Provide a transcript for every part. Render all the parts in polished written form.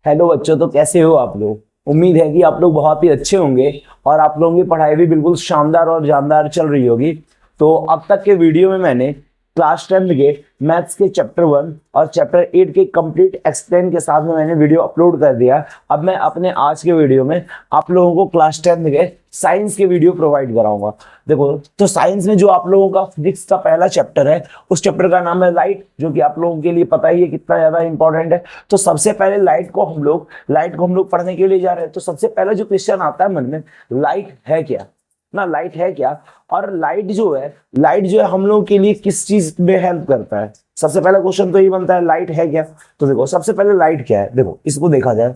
Hello बच्चों, तो कैसे हो आप लोग। उम्मीद है कि आप लोग बहुत ही अच्छे होंगे और आप लोगों की पढ़ाई भी बिल्कुल शानदार और जानदार चल रही होगी। तो अब तक के वीडियो में मैंने क्लास 10 के मैथ्स के चैप्टर 1 और चैप्टर 8 के कंप्लीट एक्सप्लेन के साथ में मैंने वीडियो अपलोड कर दिया। अब मैं अपने आज के वीडियो में आप लोगों को क्लास 10 के साइंस के वीडियो प्रोवाइड कराऊंगा। देखो, तो साइंस में जो आप लोगों का फिजिक्स का पहला चैप्टर है, उस चैप्टर का नाम है लाइट, जो कि आप लोगों के लिए पता ही है कितना ज्यादा इंपॉर्टेंट है। तो सबसे पहले लाइट को हम लोग पढ़ने के लिए जा रहे हैं। तो सबसे पहले जो क्वेश्चन आता है मन में, लाइट है क्या ना, लाइट है क्या, और लाइट जो है हम लोगों के लिए किस चीज में हेल्प करता है। सबसे पहला क्वेश्चन तो ये बनता है, लाइट है क्या। तो देखो, सबसे पहले लाइट क्या है। देखो, इसको देखा जाए,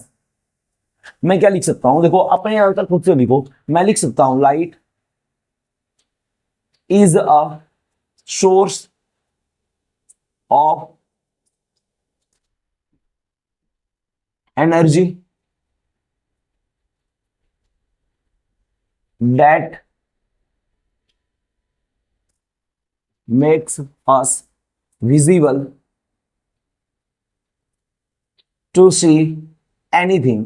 मैं क्या लिख सकता हूं, देखो अपने आंसर खुद से लिखो। मैं लिख सकता हूं, light is a source of energy that makes us visible to see anything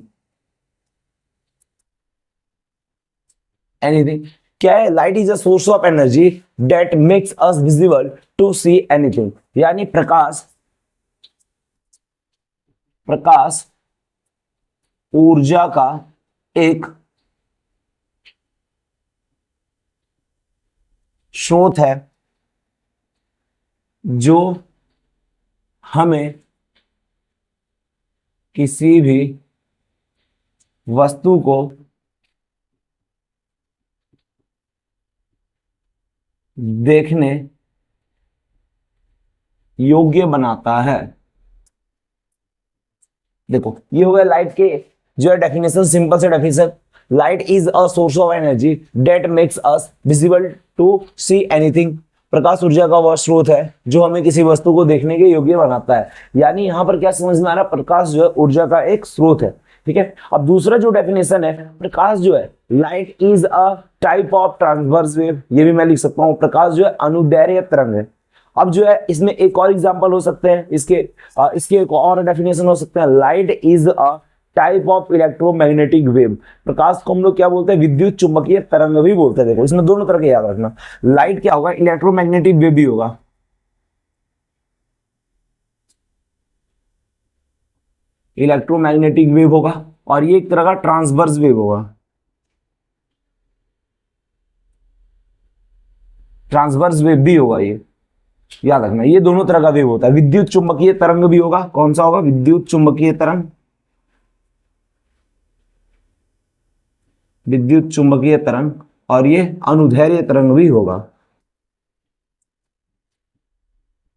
क्या है, light is a source of energy that makes us visible to see anything. यानी प्रकाश ऊर्जा का एक स्रोत है जो हमें किसी भी वस्तु को देखने योग्य बनाता है। देखो, ये हो गया लाइट के जो है डेफिनेशन, सिंपल से definition. Light is a source of energy that makes us visible to see anything. प्रकाश ऊर्जा का वह स्रोत है जो हमें किसी वस्तु को देखने के योग्य बनाता है। यानी यहां पर क्या समझ में आ रहा है, प्रकाश जो है ऊर्जा का एक स्रोत है। ठीक है। अब दूसरा जो डेफिनेशन है, प्रकाश जो है, light is a type of transverse wave. ये भी मैं लिख सकता हूं, प्रकाश जो है अनुदैर्घ्य तरंग है। अब जो है इसमें एक और एग्जांपल हो सकते हैं, इसके एक और डेफिनेशन हो सकते हैं, light is a type of electromagnetic wave. प्रकाश को हम लोग क्या बोलते हैं, विद्युत चुंबकीय तरंग भी बोलते हैं। देखो, इसमें दोनों तरह के याद रखना, लाइट क्या होगा, इलेक्ट्रोमैग्नेटिक वेव भी होगा, इलेक्ट्रोमैग्नेटिक वेव होगा, और ये एक तरह का ट्रांसवर्स वेव होगा, ट्रांसवर्स वेव भी होगा। ये याद रखना, ये दोनों तरह का वेव होता है। विद्युत चुंबकीय तरंग भी होगा, कौन सा होगा, विद्युत चुंबकीय तरंग, विद्युत चुंबकीय तरंग, और ये अनुदैर्घ्य तरंग भी होगा,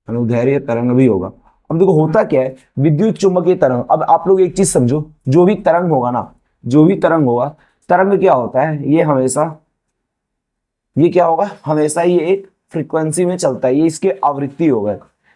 अनुदैर्घ्य तरंग भी होगा। अब देखो होता क्या है, विद्युत चुंबकीय तरंग, अब आप लोग एक चीज समझो, जो भी तरंग होगा ना, जो भी तरंग होगा, तरंग क्या होता है, ये हमेशा, ये क्या होगा, हमेशा ये एक फ्रीक्वेंसी में चलता है, ये इसके आवृत्ति होगा।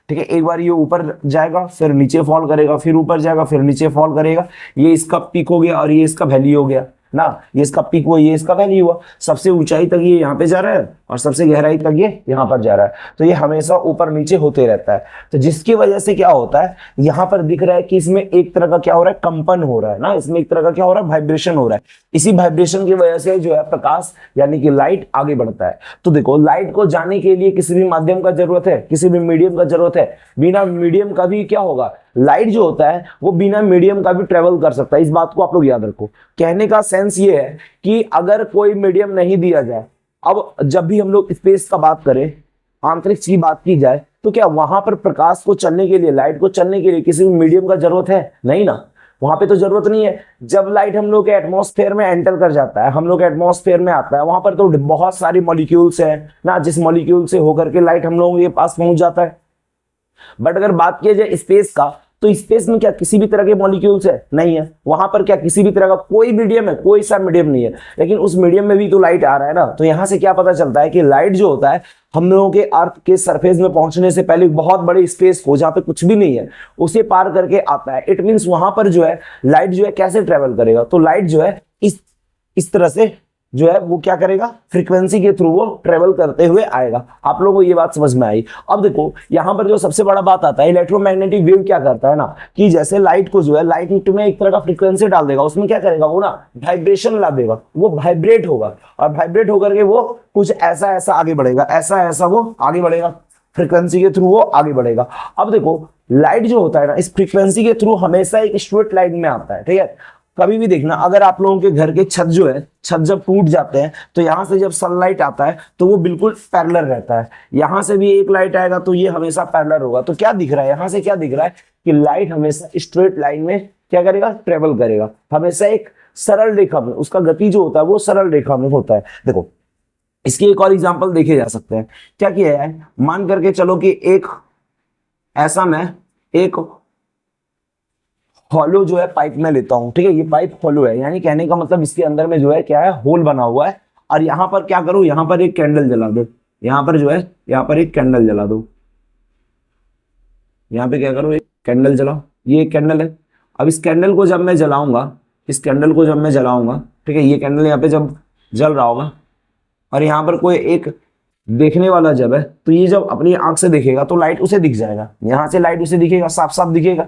ठीक है, एक बार ये ऊपर जाएगा, फिर नीचे फॉल करेगा, फिर ऊपर जाएगा, फिर नीचे फॉल करेगा। ये इसका पीक हो गया और ये इसका वैल्यू हो गया ना, ये इसका पीक हुआ, ये इसका वैल्यू हुआ। सबसे ऊंचाई तक ये यहाँ पे जा रहा है और सबसे गहराई तक ये यहाँ पर जा रहा है। तो ये हमेशा ऊपर नीचे होते रहता है। तो जिसकी वजह से क्या होता है, यहाँ पर दिख रहा है कि इसमें एक तरह का क्या हो रहा है, कंपन हो रहा है ना, इसमें एक तरह का क्या हो रहा है, वाइब्रेशन हो रहा है। इसी वाइब्रेशन की वजह से जो है प्रकाश यानी कि लाइट आगे बढ़ता है। तो देखो, लाइट को जाने के लिए किसी भी माध्यम का जरूरत है, किसी भी मीडियम का जरूरत है। बिना मीडियम का भी क्या होगा, लाइट जो होता है वो बिना मीडियम का भी ट्रेवल कर सकता है। इस बात को आप लोग याद रखो। कहने का सेंस ये है कि अगर कोई मीडियम नहीं दिया जाए, अब जब भी हम लोग स्पेस का बात करें, अंतरिक्ष की बात की जाए, तो क्या वहां पर प्रकाश को चलने के लिए, लाइट को चलने के लिए किसी भी मीडियम का जरूरत है? नहीं ना, वहां पे तो जरूरत नहीं है। जब लाइट हम लोग के एटमॉस्फेयर में एंटर कर जाता है, हम लोग एटमॉस्फेयर में आता है, वहां पर तो बहुत सारी मॉलिक्यूल्स हैं ना, जिस मॉलिक्यूल से होकर के लाइट हम लोगों के पास पहुंच जाता है। बट अगर बात किया जाए स्पेस का, तो स्पेस में क्या किसी भी तरह के मॉलिक्यूल्स है? नहीं है। वहां पर क्या किसी भी तरह का कोई मीडियम है? कोई सा मीडियम नहीं है। लेकिन उस मीडियम में भी तो लाइट आ रहा है ना। तो यहां से क्या पता चलता है कि लाइट जो होता है, हम लोगों के अर्थ के सरफेस में पहुंचने से पहले बहुत बड़े स्पेस को, जहां पे कुछ भी नहीं है, उसे पार करके आता है। इट मींस वहां पर जो है लाइट जो है कैसे ट्रेवल करेगा, तो लाइट जो है इस तरह से जो है वो क्या करेगा, फ्रीक्वेंसी के थ्रू वो ट्रेवल करते हुए आएगा। आप लोगों को ये बात समझ में आई। अब देखो यहाँ पर जो सबसे बड़ा बात आता है, इलेक्ट्रोमैग्नेटिक वेव क्या करता है ना, कि जैसे लाइट को जो है, लाइट में एक तरह का फ्रीक्वेंसी डाल देगा, उसमें क्या करेगा वो ना, वाइब्रेशन ला देगा, वो वाइब्रेट होगा, और वाइब्रेट होकर के वो कुछ ऐसा ऐसा आगे बढ़ेगा, ऐसा ऐसा वो आगे बढ़ेगा, फ्रीक्वेंसी के थ्रू वो आगे बढ़ेगा। अब देखो लाइट जो होता है ना, इस फ्रीक्वेंसी के थ्रू हमेशा एक स्ट्रेट लाइन में आता है, ठीक है। कभी भी देखना, अगर आप लोगों के घर के छत जो है, छत जब टूट जाते हैं तो यहां से जब सनलाइट आता है तो वो बिल्कुल पैरेलल रहता है, यहां से भी एक लाइट आएगा तो ये हमेशा पैरेलल होगा। तो क्या दिख रहा है यहां से, क्या दिख रहा है कि लाइट हमेशा स्ट्रेट लाइन में क्या करेगा, ट्रेवल करेगा, हमेशा एक सरल रेखा में, उसका गति जो होता है वो सरल रेखा में होता है। देखो इसकी एक और एग्जांपल देखे जा सकते हैं। क्या किया है, मान करके चलो कि एक ऐसा मैं एक हॉलो जो है पाइप में लेता हूं, ठीक है, ये पाइप हॉलो है, यानी कहने का मतलब इसके अंदर में जो है क्या है, होल बना हुआ है। और यहां पर क्या करो, यहां पर एक कैंडल जला दो, यहां पर जो है, यहां पर एक कैंडल जला दो, यहां पे क्या करो, एक कैंडल जलाओ, ये एक कैंडल है। अब इस कैंडल को जब मैं जलाऊंगा, इस कैंडल को जब मैं जलाऊंगा, ठीक है, ये कैंडल यहाँ पे जब जल रहा होगा, और यहाँ पर कोई एक देखने वाला जब है, तो ये जब अपनी आंख से देखेगा तो लाइट उसे दिख जाएगा, यहां से लाइट उसे दिखेगा, साफ साफ दिखेगा।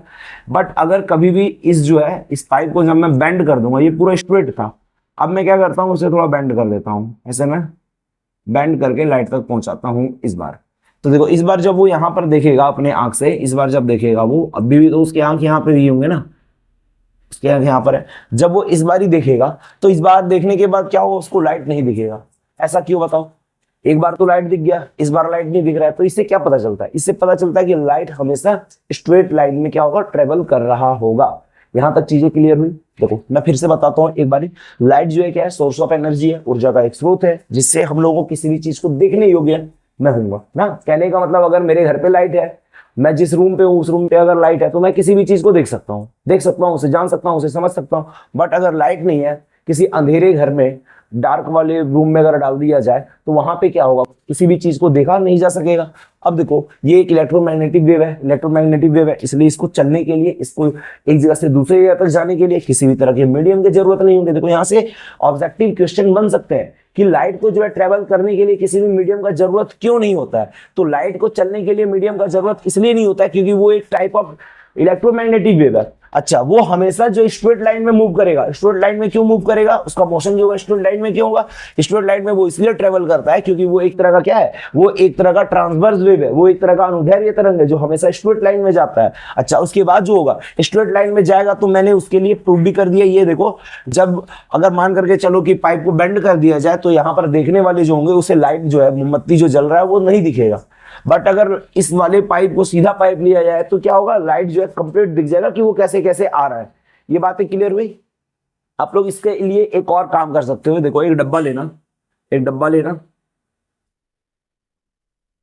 बट अगर कभी भी इस जो है, इस पाइप को जब मैं बेंड कर दूंगा, ये पूरा स्ट्रेट था, अब मैं क्या करता हूँ, उसे थोड़ा बेंड कर देता हूँ, ऐसे मैं बेंड करके लाइट तक पहुंचाता हूँ इस बार। तो देखो इस बार जब वो यहाँ पर देखेगा अपने आंख से, इस बार जब देखेगा वो, अभी भी तो उसके आंख यहाँ पे भी होंगे ना, उसके आंख यहाँ पर है, जब वो इस बार ही देखेगा तो इस बार देखने के बाद क्या होगा, उसको लाइट नहीं दिखेगा। ऐसा क्यों बताओ, एक बार तो लाइट दिख गया, इस बार लाइट नहीं दिख रहा है। तो इससे क्या पता चलता है, इससे पता चलता है कि लाइट हमेशा स्ट्रेट लाइन में क्या होगा, ट्रेवल कर रहा होगा। यहां तक चीजें क्लियर हुई। देखो मैं फिर से बताता हूं एक बार, लाइट जो है क्या है, सोर्स ऑफ एनर्जी है, ऊर्जा का एक स्रोत है, जिससे हम लोगों को किसी भी चीज को देखने योग्य मैं हूंगा ना। कहने का मतलब अगर मेरे घर पे लाइट है, मैं जिस रूम पे हूँ उस रूम पे अगर लाइट है तो मैं किसी भी चीज को देख सकता हूँ, उसे जान सकता हूँ, उसे समझ सकता हूँ। बट अगर लाइट नहीं है, किसी अंधेरे घर में, डार्क वाले रूम में अगर डाल दिया जाए तो वहां पे क्या होगा, किसी भी चीज को देखा नहीं जा सकेगा। अब देखो ये एक इलेक्ट्रोमैग्नेटिक वेव है, इलेक्ट्रोमैग्नेटिक वेव है, इसलिए इसको चलने के लिए, इसको एक जगह से दूसरी जगह तक जाने के लिए किसी भी तरह के मीडियम की जरूरत नहीं होगी। देखो यहाँ से ऑब्जेक्टिव क्वेश्चन बन सकते हैं कि लाइट को जो है ट्रेवल करने के लिए किसी भी मीडियम का जरूरत क्यों नहीं होता है। तो लाइट को चलने के लिए मीडियम का जरूरत इसलिए नहीं होता है क्योंकि वो एक टाइप ऑफ इलेक्ट्रोमैग्नेटिक वेव है। अच्छा, वो हमेशा जो स्ट्रेट लाइन में मूव करेगा, स्ट्रेट लाइन में क्यों मूव करेगा, उसका मोशन जो होगा स्ट्रेट लाइन में क्यों होगा, स्ट्रेट लाइन में वो इसलिए ट्रेवल करता है क्योंकि वो एक तरह का क्या है, वो एक तरह का ट्रांसवर्स वेव है, वो एक तरह का अनुदैर्ध्य तरंग है जो हमेशा स्ट्रेट लाइन में जाता है। अच्छा, उसके बाद जो होगा स्ट्रेट लाइन में जाएगा, तो मैंने उसके लिए प्रूव भी कर दिया। ये देखो, जब अगर मान करके चलो कि पाइप को बेंड कर दिया जाए तो यहां पर देखने वाले जो होंगे उसे लाइट जो है, मोमबत्ती जो जल रहा है वो नहीं दिखेगा। बट अगर इस वाले पाइप को सीधा पाइप लिया जाए तो क्या होगा, लाइट जो है कंप्लीट दिख जाएगा कि वो कैसे कैसे आ रहा है। ये बातें क्लियर हुई। आप लोग इसके लिए एक और काम कर सकते हो। देखो एक डब्बा लेना, एक डब्बा लेना,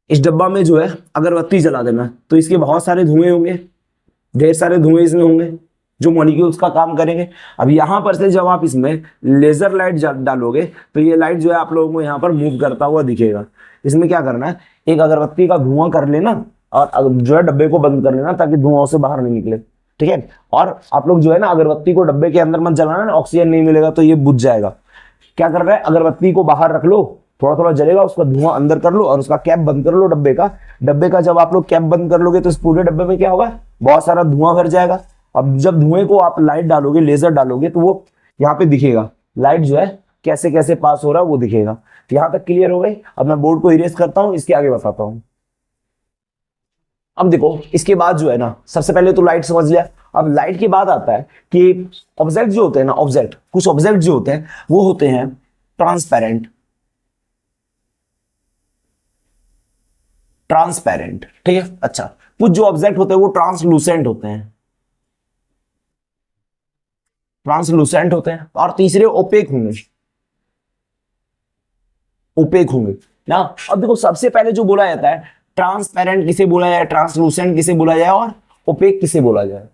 इस डब्बा में जो है अगरबत्ती जला देना, तो इसके बहुत सारे धुएं होंगे, ढेर सारे धुएं इसमें होंगे जो मॉलिक्यूल्स का काम करेंगे। अब यहां पर से जब आप इसमें लेजर लाइट डालोगे तो ये लाइट जो है आप लोगों को यहां पर मूव करता हुआ दिखेगा। इसमें क्या करना है, एक अगरबत्ती का धुआं कर लेना और जो है डब्बे को बंद कर लेना ताकि धुआं से बाहर नहीं निकले, ठीक है। और आप लोग जो है ना, अगरबत्ती को डब्बे के अंदर मत जलाना ना, ऑक्सीजन नहीं मिलेगा तो ये बुझ जाएगा। क्या कर रहा है, अगरबत्ती को बाहर रख लो, थोड़ा थोड़ा जलेगा, उसका धुआं अंदर कर लो और उसका कैप बंद कर लो डब्बे का। डब्बे का जब आप लोग कैप बंद कर लोगे तो इस पूरे डब्बे में क्या होगा, बहुत सारा धुआं भर जाएगा। अब जब धुएं को आप लाइट डालोगे, लेजर डालोगे, तो वो यहाँ पे दिखेगा, लाइट जो है कैसे कैसे पास हो रहा है वो दिखेगा। यहां तक क्लियर हो गई। अब मैं बोर्ड को इरेज करता हूं, इसके आगे बताता हूं। अब देखो इसके बाद जो है ना, सबसे पहले तो लाइट समझ लिया। अब लाइट के बाद आता है कि ऑब्जेक्ट जो होते हैं ना, ऑब्जेक्ट, कुछ ऑब्जेक्ट जो होते हैं वो होते हैं ट्रांसपेरेंट, ट्रांसपेरेंट, ठीक है। अच्छा, कुछ जो ऑब्जेक्ट होते हैं वो ट्रांसलूसेंट होते हैं, ट्रांसलूसेंट होते हैं। और तीसरे ओपेक होंगे, ओपेक होंगे ना। अब देखो सबसे पहले जो बोला जाता है, ट्रांसपेरेंट किसे बोला जाए, ट्रांसलूसेंट किसे बोला जाए और ओपेक किसे बोला जाए।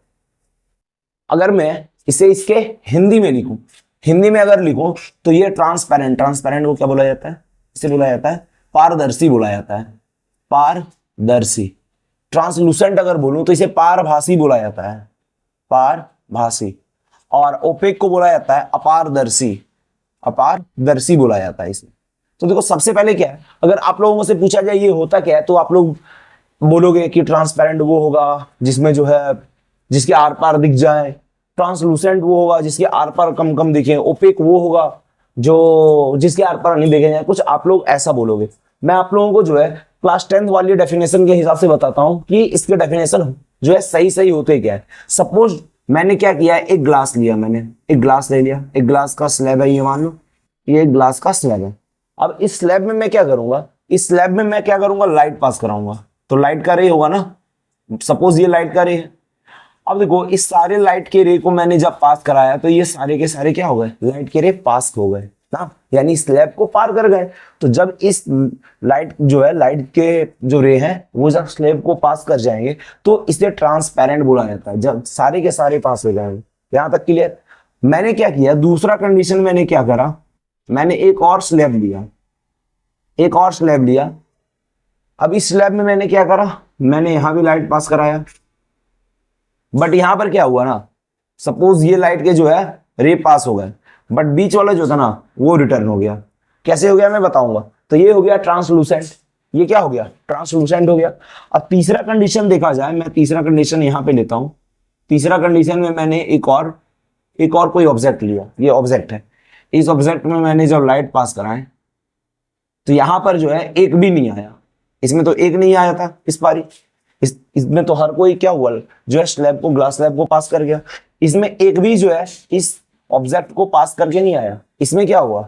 अगर मैं इसे इसके हिंदी में लिखूं, हिंदी में अगर लिखूं तो ये ट्रांसपेरेंट, ट्रांसपेरेंट को क्या बोला जाता है, इसे बोला जाता है पारदर्शी बोला जाता है, पारदर्शी। ट्रांसलूसेंट अगर बोलूं तो इसे पारभासी बोला जाता है, पारभासी। और ओपेक को बोला जाता है अपारदर्शी, अपारदर्शी बोला जाता है इसे। तो देखो सबसे पहले क्या है, अगर आप लोगों से पूछा जाए ये होता क्या है, तो आप लोग बोलोगे कि ट्रांसपेरेंट वो होगा जिसमें जो है जिसके आर पार दिख जाए, ट्रांसलूसेंट वो होगा जिसके आर पार कम कम दिखे, ओपेक वो होगा जो जिसके आर पार नहीं देखे जाए, कुछ आप लोग ऐसा बोलोगे। मैं आप लोगों को जो है क्लास 10th वाली डेफिनेशन के हिसाब से बताता हूं कि इसके डेफिनेशन जो है सही सही होते क्या है। सपोज मैंने क्या किया है, एक ग्लास लिया, मैंने एक ग्लास ले लिया, एक ग्लास का स्लैब है, ये मान लो ये एक ग्लास का स्लैब है। अब इस स्लैब में मैं क्या करूंगा, इस स्लैब में मैं क्या करूंगा, लाइट पास कराऊंगा, तो लाइट का रे होगा ना, सपोज ये लाइट का रे है। अब देखो इस सारे लाइट के रे को मैंने जब पास कराया तो ये सारे के सारे क्या हो गए, लाइट के रे पास हो गए ना, यानी स्लैब को पार कर गए। तो जब इस लाइट जो है, लाइट के जो रे हैं वो जब स्लैब को पास कर जाएंगे तो इसे ट्रांसपेरेंट बोला जाता है, जब सारे के सारे पास हो जाएंगे। यहां तक क्लियर। मैंने क्या किया, दूसरा कंडीशन मैंने क्या करा, मैंने एक और स्लैब लिया, एक और स्लैब लिया। अब इस स्लैब में मैंने क्या करा, मैंने यहां भी लाइट पास कराया, बट यहां पर क्या हुआ ना, सपोज ये लाइट के जो है रे पास हो गए, बट बीच वाला जो था ना वो रिटर्न हो गया। कैसे हो गया मैं बताऊंगा। तो ये हो गया ट्रांसलूसेंट, ये क्या हो गया, ट्रांसलूसेंट हो गया। अब तीसरा कंडीशन देखा जाए, मैं तीसरा कंडीशन यहां पे लेता हूं। तीसरा कंडीशन में मैंने एक और कोई ऑब्जेक्ट लिया, ये ऑब्जेक्ट है, इस ऑब्जेक्ट में मैंने जब लाइट पास कराए तो यहां पर जो है एक भी नहीं आया, इसमें तो एक नहीं आया था इस पारी, इसमें तो हर कोई क्या हुआ जो है स्लैब को, ग्लास स्लैब को पास कर गया। इसमें एक भी जो है इस ऑब्जेक्ट को पास करके नहीं आया। इसमें क्या हुआ,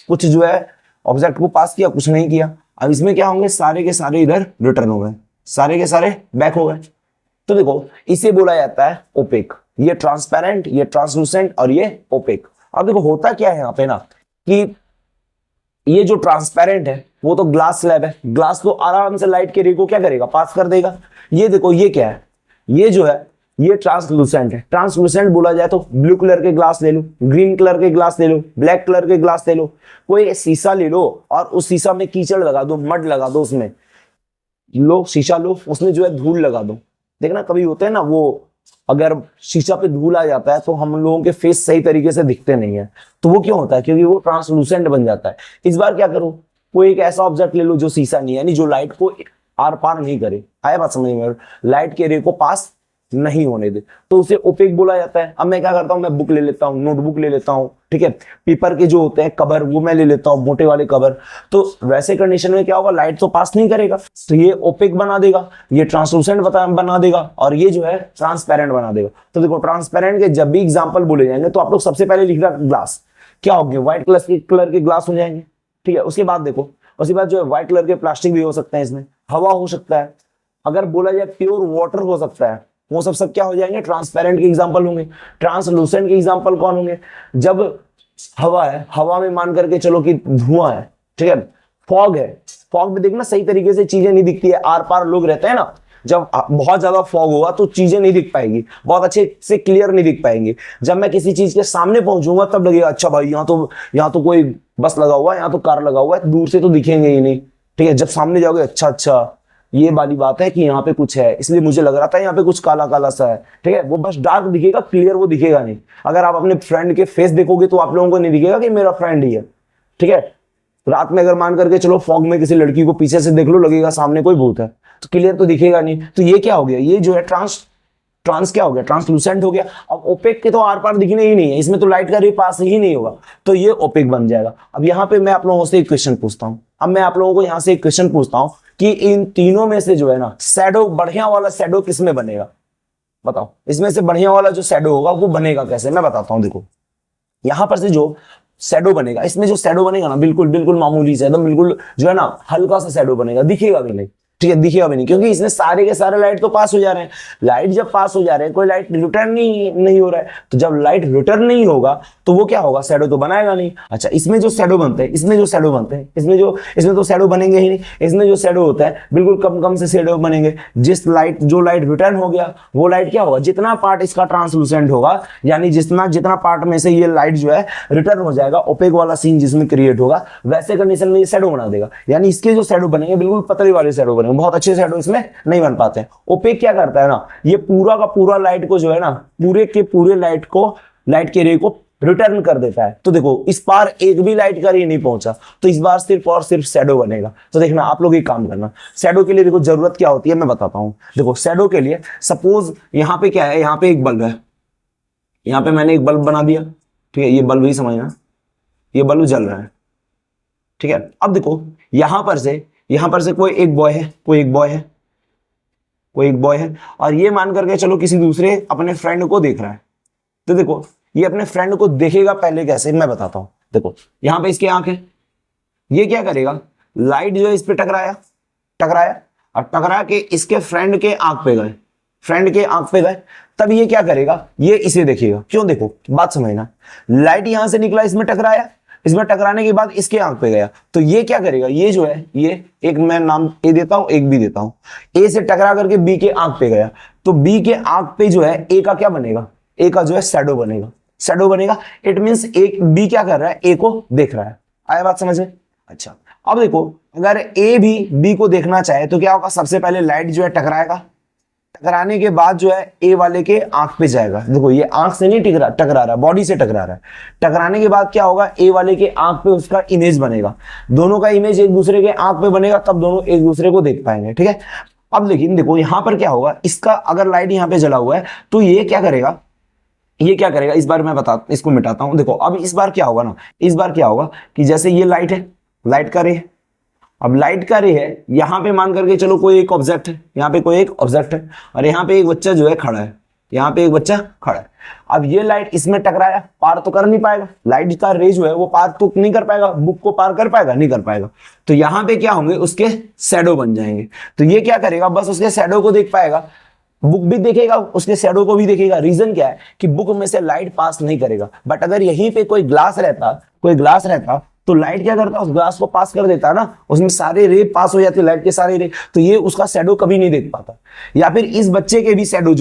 कुछ जो है ऑब्जेक्ट को पास किया, कुछ नहीं किया। अब इसमें क्या होंगे, सारे के सारे इधर रिटर्न हो गए, सारे के सारे बैक हो गए। तो देखो इसे बोला जाता है ओपेक। ये ट्रांसपेरेंट, ये ट्रांसलूसेंट और ये ओपेक। अब देखो होता क्या है यहाँ पे ना कि ये जो ट्रांसपेरेंट है वो तो ग्लास स्लैब है, ग्लास तो आराम से लाइट के रे को क्या करेगा, पास कर देगा। ये देखो ये क्या है, ये जो है ये ट्रांसलूसेंट है। ट्रांसलूसेंट बोला जाए तो ब्लू कलर के ग्लास ले लो, ग्रीन कलर के ग्लास ले लो, ब्लैक कलर के ग्लास ले लो, कोई शीशा ले लो और उस शीशा में कीचड़ लगा दो, मड लगा दो, उसमें लो शीशा लो, उसमें जो है धूल लगा दो। देखना कभी होते हैं ना, वो अगर शीशा पे धूल आ जाता है तो हम लोगों के फेस सही तरीके से दिखते नहीं है। तो वो क्यों होता है, क्योंकि वो ट्रांसलूसेंट बन जाता है। इस बार क्या करो, कोई एक ऐसा ऑब्जेक्ट ले लो जो शीशा नहीं है, यानी जो लाइट को आर पार नहीं करे, आया बात समझ में, लाइट के रे को पास नहीं होने दे, तो उसे ओपेक बोला जाता है। अब मैं क्या करता हूं, मैं बुक ले लेता हूं, नोटबुक ले लेता हूं, ठीक है, पेपर के जो होते हैं कवर वो मैं ले लेता हूं, मोटे वाले कवर। तो वैसे कंडीशन में क्या होगा, लाइट तो पास नहीं करेगा, तो ये ओपेक बना देगा, ये ट्रांसलूसेंट बना देगा और ये जो है ट्रांसपेरेंट बना देगा। तो देखो ट्रांसपेरेंट के जब भी एग्जाम्पल बोले जाएंगे तो आप लोग सबसे पहले लिख रहा ग्लास क्या हो गया, व्हाइट कलर के ग्लास हो जाएंगे, ठीक है। उसके बाद देखो, उसके बाद जो है व्हाइट कलर के प्लास्टिक भी हो सकते हैं, इसमें हवा हो सकता है, अगर बोला जाए प्योर वाटर हो सकता है, वो सब क्या हो जाएंगे, ट्रांसपेरेंट के एग्जांपल होंगे। ट्रांसलूसेंट के एग्जांपल कौन होंगे, जब हवा है, हवा में मान करके चलो कि धुआं है, ठीक है, फॉग है, फॉग में देखना सही तरीके से चीजें नहीं दिखती है, आर पार लोग रहते हैं ना, जब बहुत ज्यादा फॉग होगा तो चीजें नहीं दिख पाएंगी, बहुत अच्छे से क्लियर नहीं दिख पाएंगी। जब मैं किसी चीज के सामने पहुंचूंगा तब लगेगा अच्छा भाई यहाँ तो कोई बस लगा हुआ है, यहाँ तो कार लगा हुआ है, दूर से तो दिखेंगे ही नहीं, ठीक है। जब सामने जाओगे अच्छा ये वाली बात है कि यहाँ पे कुछ है, इसलिए मुझे लग रहा था यहाँ पे कुछ काला काला सा है, ठीक है। वो बस डार्क दिखेगा, क्लियर वो दिखेगा नहीं। अगर आप अपने फ्रेंड के फेस देखोगे तो आप लोगों को नहीं दिखेगा कि मेरा फ्रेंड ही है, ठीक है। रात में अगर मान करके चलो फॉग में किसी लड़की को पीछे से देख लो, लगेगा सामने कोई भूत है, तो क्लियर तो दिखेगा नहीं। तो ये क्या हो गया, ये जो है ट्रांस क्या हो गया, ट्रांसलूसेंट हो गया। अब ओपेक के तो आर पार दिखने ही नहीं है, इसमें तो लाइट का रे पास ही नहीं होगा, तो ये ओपेक बन जाएगा। अब यहाँ पे मैं आप लोगों से एक क्वेश्चन पूछता हूँ, अब मैं आप लोगों को यहाँ से एक क्वेश्चन पूछता हूँ कि इन तीनों में से जो है ना शैडो, बढ़िया वाला शैडो किस में बनेगा, बताओ। इसमें से बढ़िया वाला जो शैडो होगा वो बनेगा कैसे, मैं बताता हूँ। देखो यहां पर से जो शैडो बनेगा, इसमें जो शैडो बनेगा ना बिल्कुल मामूली से, एकदम बिल्कुल जो है ना हल्का सा शैडो बनेगा, दिखेगा भी नहीं, ठीक है, दिखेगा भी नहीं, क्योंकि इसमें सारे के सारे लाइट तो पास हो जा रहे हैं। लाइट जब पास हो जा रहे हैं, कोई लाइट रिटर्न नहीं हो रहा है, तो जब लाइट रिटर्न नहीं होगा तो वो क्या होगा, शैडो तो बनाएगा नहीं। अच्छा, इसमें जो शैडो बनते हैं, इसमें तो शैडो बनेंगे ही नहीं। इसमें जो शैडो होता है बिल्कुल कम से शैडो बनेंगे। जो लाइट रिटर्न हो गया वो लाइट क्या होगा, जितना पार्ट इसका ट्रांसलूसेंट होगा, यानी जितना पार्ट में से ये लाइट जो है रिटर्न हो जाएगा, ओपेक वाला सीन जिसमें क्रिएट होगा, वैसे कंडीशन में ये शैडो बना देगा। यानी इसके जो शैडो बनेंगे बिल्कुल पतले वाले शैडो बनेंगे, बहुत अच्छे शैडो इसमें नहीं बन पाते हैं। ओपेक क्या करता है ना, ये पूरा का पूरा लाइट को जो है ना, पूरे के पूरे लाइट के रे को रिटर्न कर देता है। तो देखो इस बार एक भी लाइट का रे नहीं पहुंचा, तो इस बार सिर्फ और सिर्फ शैडो बनेगा। तो देखना आप लोग एक काम करना, शैडो के लिए देखो जरूरत क्या होती है मैं बताता हूं। देखो शैडो के लिए सपोज यहाँ पे क्या है, यहाँ पे एक बल्ब है, यहाँ पे मैंने एक बल्ब बना दिया, ठीक है, ये बल्ब ही समझना, ये बल्ब जल रहा है, ठीक है। अब देखो यहां पर से कोई एक बॉय है, कोई एक बॉय है, और ये मान करके चलो किसी दूसरे अपने फ्रेंड को देख रहा है। तो देखो ये अपने फ्रेंड को देखेगा पहले कैसे, मैं बताता हूं। देखो यहां पे इसकी आंख है, ये क्या करेगा, लाइट जो है इस पे टकराया, और टकरा के इसके फ्रेंड के आंख पे गए, तब ये क्या करेगा, ये इसे देखेगा। क्यों, देखो बात समझना, लाइट यहां से निकला, इसमें टकराया, इसमें टकराने के बाद इसके आंख पे गया, तो ये क्या करेगा, ये जो है, ये एक मैं नाम ए देता हूं, एक बी देता हूं। ए से टकरा करके बी के आंख पे गया, तो बी के आंख पे जो है ए का क्या बनेगा, ए का जो है शैडो बनेगा। इट मींस एक बी क्या कर रहा है, ए को देख रहा है। आया बात समझ में? अच्छा, अब देखो अगर ए भी बी को देखना चाहे तो क्या होगा, सबसे पहले लाइट जो है टकराएगा, टकराने के बाद जो है ए वाले के आंख पे जाएगा। देखो ये आंख से नहीं टकरा रहा, बॉडी से टकरा रहा है। टकराने के बाद क्या होगा, ए वाले के आंख पे उसका इमेज बनेगा, दोनों का इमेज एक दूसरे के आंख पे बनेगा, तब दोनों एक दूसरे को देख पाएंगे, ठीक है। अब लेकिन देखो यहां पर क्या होगा, इसका अगर लाइट यहां पे जला हुआ है तो ये क्या करेगा, इस बार मैं इसको मिटाता हूं। देखो अब इस बार क्या होगा कि जैसे ये लाइट है, लाइट का रे है, अब लाइट का रे है, यहां पे मान करके चलो कोई एक ऑब्जेक्ट है, और यहाँ पे एक बच्चा जो है खड़ा है, अब ये लाइट इसमें टकराया, पार तो कर नहीं पाएगा, लाइट का रे जो है वो पार तो नहीं कर पाएगा, बुक को पार कर पाएगा, नहीं कर पाएगा। तो यहाँ पे क्या होंगे, उसके शैडो बन जाएंगे। तो ये क्या करेगा, बस उसके शैडो को देख पाएगा, बुक भी देखेगा, उसके शैडो को भी देखेगा। रीजन क्या है कि बुक में से लाइट पास नहीं करेगा, बट अगर यहीं पे कोई ग्लास रहता तो लाइट क्या करता, उस ग्लास को पास कर देता ना, उसमें सारे रे पास हो जाते, लाइट के सारे रे, तो ये उसका शैडो कभी नहीं देख पाता। या फिर इस बच्चे के भी शैडो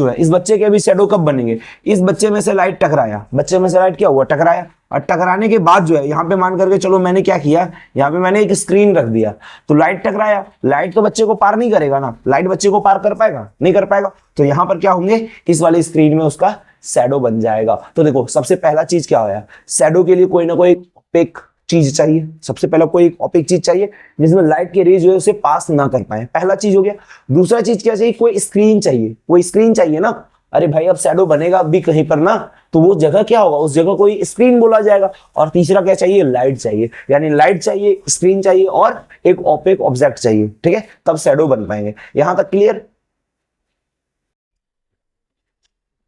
कब बनेंगे, इस बच्चे में से लाइट क्या हुआ, टकराया, और टकराने के बाद जो है यहाँ पे मान करके चलो मैंने क्या किया, यहाँ पे मैंने एक स्क्रीन रख दिया, तो लाइट टकराया, लाइट तो बच्चे को पार नहीं करेगा ना, लाइट बच्चे को पार कर पाएगा, नहीं कर पाएगा। तो यहाँ पर क्या होंगे, इस वाली स्क्रीन में उसका शैडो बन जाएगा। तो देखो सबसे पहला चीज क्या होया, शैडो के लिए कोई ना कोई ओपेक चीज चाहिए, सबसे पहला कोई ओपेक चीज चाहिए जिसमें लाइट के रे जो है उसे पास ना कर पाए, पहला चीज हो गया। दूसरा चीज क्या चाहिए, कोई स्क्रीन चाहिए ना। अरे भाई अब शैडो बनेगा भी कहीं पर ना, तो वो जगह क्या होगा, उस जगह कोई स्क्रीन बोला जाएगा। और तीसरा क्या चाहिए, लाइट चाहिए, यानी लाइट चाहिए, स्क्रीन चाहिए और एक ओपेक ऑब्जेक्ट चाहिए, ठीक है, तब शैडो बन पाएंगे। यहां तक क्लियर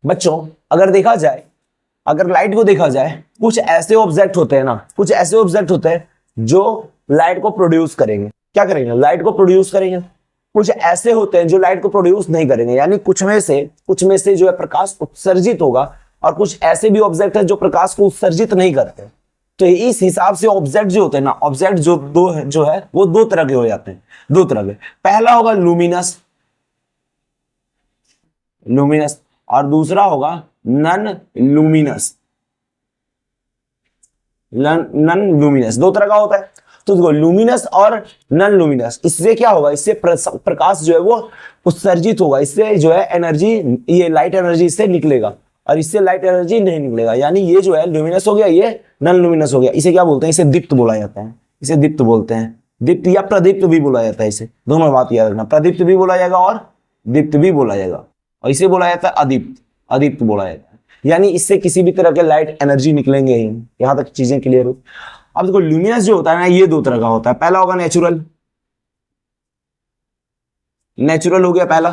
बच्चों? अगर लाइट को देखा जाए, कुछ ऐसे ऑब्जेक्ट होते हैं जो लाइट को प्रोड्यूस करेंगे, क्या करेंगे, लाइट को प्रोड्यूस करेंगे। कुछ ऐसे होते हैं जो लाइट को प्रोड्यूस नहीं करेंगे, यानी कुछ में से जो है प्रकाश उत्सर्जित होगा, और कुछ ऐसे भी ऑब्जेक्ट है जो प्रकाश को उत्सर्जित नहीं करते। तो इस हिसाब से ऑब्जेक्ट जो होते हैं ना, ऑब्जेक्ट जो है वो दो तरह के हो जाते हैं, दो तरह के। पहला होगा लुमिनस, और दूसरा होगा नन लुमिनस। दो तरह का होता है। तो देखो लुमिनस और नन लुमिनस, इससे क्या होगा, इससे प्रकाश जो है वो उत्सर्जित होगा, इससे जो है एनर्जी, ये लाइट एनर्जी इससे निकलेगा, और इससे लाइट एनर्जी नहीं निकलेगा। यानी ये जो है लुमिनस हो गया, ये नन लुमिनस हो गया। इसे क्या बोलते हैं, इसे दीप्त बोला जाता है, इसे दीप्त बोलते हैं, दीप्त या प्रदीप्त भी बोला जाता है। इसे दोनों बात याद रखना, प्रदीप्त भी बोला जाएगा और दीप्त भी बोला जाएगा, और इसे बोला जाता है अदीप्त बोला जाता है। यानी इससे किसी भी तरह के लाइट एनर्जी निकलेंगे ही। यहां तक चीजें क्लियर हो? अब देखो लुमिनस जो होता है ना, ये दो तरह का होता है। पहला होगा नेचुरल हो गया पहला,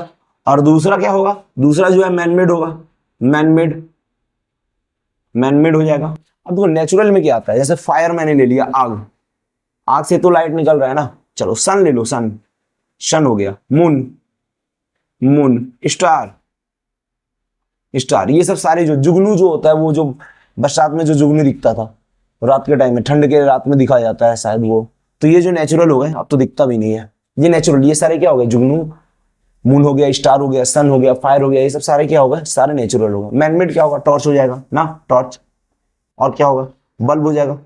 और दूसरा क्या होगा, दूसरा जो है मैनमेड होगा, मैनमेड हो जाएगा। अब देखो नेचुरल में क्या आता है, जैसे फायर मैंने ले लिया, आग से तो लाइट निकल रहा है ना। चलो सन ले लो, सन हो गया, मून, स्टार, ये सब सारे जो जुगनू जो होता है, वो जो बरसात में जो जुगनू दिखता था रात के टाइम में, ठंड के रात में दिखाया जाता है शायद वो, तो ये जो नेचुरल हो गए, अब तो दिखता भी नहीं है, ये नेचुरल। ये सारे क्या हो गए, जुगनू, मून हो गया, स्टार हो गया, सन हो गया, फायर हो गया, ये सब सारे क्या होगा, सारे नेचुरल हो गए। मैनमेड क्या होगा, टॉर्च हो जाएगा ना, टॉर्च, और क्या होगा, बल्ब हो जाएगा,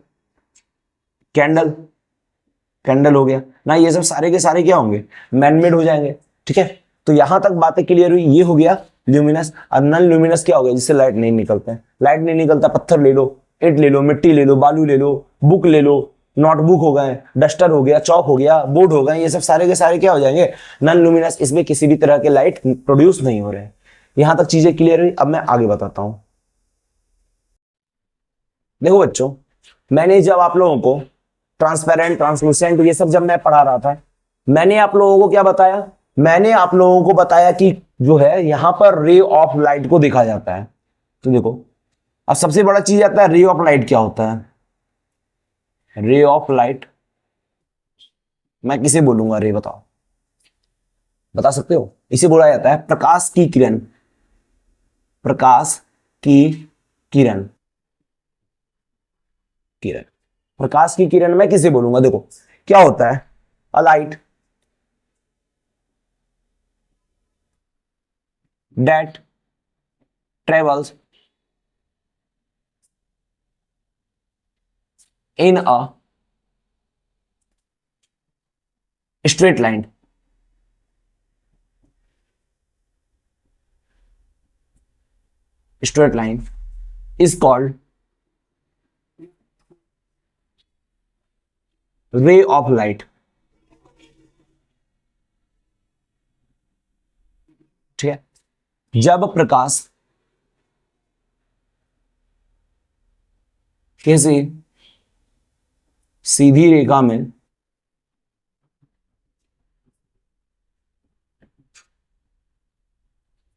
कैंडल हो गया ना। ये सब सारे के सारे क्या होंगे, मैनमेड हो जाएंगे, ठीक है। तो यहां तक बातें क्लियर हुई। ये हो गया ल्यूमिनस। और नन ल्यूमिनस क्या हो गया, जिससे लाइट नहीं निकलते हैं, लाइट नहीं निकलता, पत्थर ले लो, ईंट ले लो, मिट्टी ले लो, बालू ले लो, बुक ले लो, नोटबुक हो गए, डस्टर हो गया, चौक हो गया, बोर्ड हो गए, ये सब सारे के सारे क्या हो जाएंगे, नॉन लुमिनस। इसमें किसी भी तरह के लाइट प्रोड्यूस नहीं हो रहे हैं। यहां तक चीजें क्लियर हुई। अब मैं आगे बताता हूं। देखो बच्चों, मैंने जब आप लोगों को ट्रांसपेरेंट, ट्रांसलूसेंट ये सब जब मैं पढ़ा रहा था, मैंने आप लोगों को क्या बताया, मैंने आप लोगों को बताया कि जो है यहां पर रे ऑफ लाइट को देखा जाता है। तो देखो, अब सबसे बड़ा चीज आता है रे ऑफ लाइट क्या होता है। रे ऑफ लाइट मैं किसे बोलूंगा, रे बताओ, बता सकते हो। इसे बोला जाता है प्रकाश की किरण। प्रकाश की किरण, किरण, प्रकाश की किरण मैं किसे बोलूंगा। देखो क्या होता है, a light that travels in a straight line, straight line is called ray of light. ठीक है, जब प्रकाश किसी सीधी रेखा में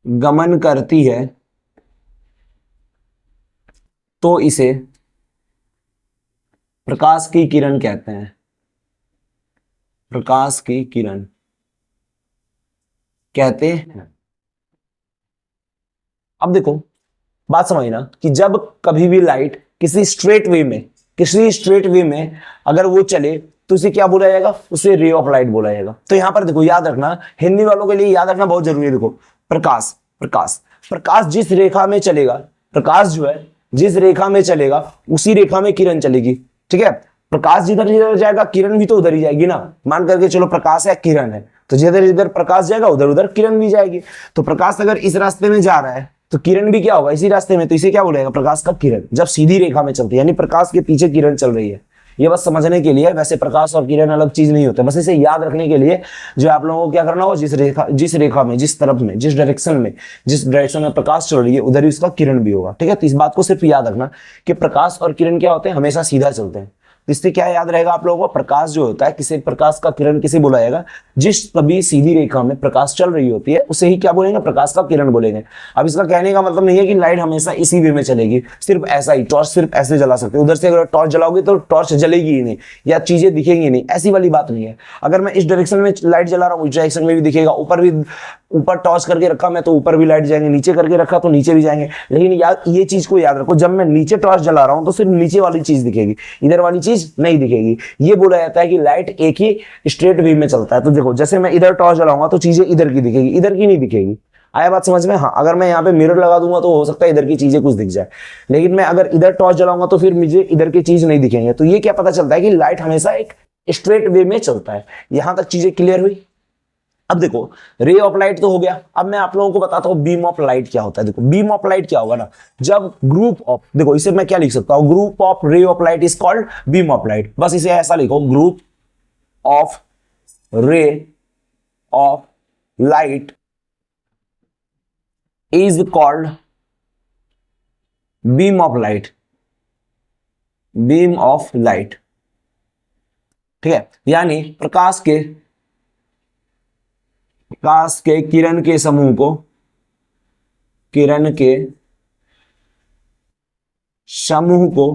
गमन करती है तो इसे प्रकाश की किरण कहते हैं। प्रकाश की किरण कहते हैं। अब देखो बात समझना कि जब कभी भी लाइट किसी स्ट्रेट वे में अगर वो चले तो उसे क्या बोला जाएगा, उसे रे ऑफ लाइट बोला जाएगा। तो यहां पर देखो याद रखना, हिंदी वालों के लिए याद रखना बहुत जरूरी है। देखो प्रकाश, प्रकाश, प्रकाश जिस रेखा में चलेगा, प्रकाश जो है जिस रेखा में चलेगा उसी रेखा में किरण चलेगी। ठीक है, प्रकाश जिधर जिधर जाएगा किरण भी तो उधर ही जाएगी ना। मान करके चलो प्रकाश है, किरण है, तो जिधर जिधर प्रकाश जाएगा उधर उधर किरण भी जाएगी। तो प्रकाश अगर इस रास्ते में जा रहा है तो किरण भी क्या होगा, इसी रास्ते में, तो इसे क्या बोलेगा, प्रकाश का किरण। जब सीधी रेखा में चलती है यानी प्रकाश के पीछे किरण चल रही है। ये बस समझने के लिए, वैसे प्रकाश और किरण अलग चीज नहीं होते, बस इसे याद रखने के लिए जो आप लोगों को क्या करना होगा, जिस रेखा में, जिस तरफ में, जिस डायरेक्शन में प्रकाश चल रही है उधर ही उसका किरण भी होगा। ठीक है, तो इस बात को सिर्फ याद रखना कि प्रकाश और किरण क्या होते हैं, हमेशा सीधा चलते हैं। तो इससे क्या याद रहेगा आप लोगों को, प्रकाश जो होता है, किसी प्रकाश का किरण किसे बोला जाएगा, जिस कभी सीधी रेखा में प्रकाश चल रही होती है उसे ही क्या बोलेंगे, प्रकाश का किरण बोलेंगे। अब इसका कहने का मतलब नहीं है कि लाइट हमेशा इसी वे में चलेगी, सिर्फ ऐसा ही, टॉर्च सिर्फ ऐसे जला सकते, उधर से अगर टॉर्च जलाओगे तो टॉर्च जलेगी ही नहीं या चीजें दिखेंगी नहीं, ऐसी वाली बात नहीं है। अगर मैं इस डायरेक्शन में लाइट जला रहा हूँ, इस डायरेक्शन में भी दिखेगा, ऊपर टॉर्च करके रखा मैं तो ऊपर भी लाइट जाएंगे, नीचे करके रखा तो नीचे भी जाएंगे। लेकिन याद, ये चीज को याद रखो, जब मैं नीचे टॉर्च जला रहा हूं तो सिर्फ नीचे वाली चीज दिखेगी, इधर वाली चीज नहीं दिखेगी। ये बोला जाता है कि लाइट एक ही स्ट्रेट वे में चलता है। तो देखो जैसे मैं इधर टॉर्च जलाऊंगा तो चीजें इधर की दिखेगी, इधर की नहीं दिखेगी। आया बात समझ में। हाँ, अगर मैं यहाँ पे मिरर लगा दूंगा तो हो सकता है इधर की चीजें कुछ दिख जाए, लेकिन मैं अगर इधर टॉर्च जलाऊंगा तो फिर मुझे इधर की चीज नहीं दिखेंगे। तो ये क्या पता चलता है कि लाइट हमेशा एक स्ट्रेट वे में चलता है। यहां तक चीजें क्लियर हुई। अब देखो रे ऑफ लाइट तो हो गया, अब मैं आप लोगों को बताता हूं बीम ऑफ लाइट क्या होता है। देखो बीम ऑफ लाइट क्या होगा ना, जब ग्रुप ऑफ, देखो इसे मैं क्या लिख सकता हूं, ग्रुप ऑफ रे of light is called beam of light. बस इसे ऐसा लिखो, ग्रुप ऑफ रे of light is called beam of light. Beam of light, ठीक है, यानी प्रकाश के किरण के समूह को, किरण के समूह को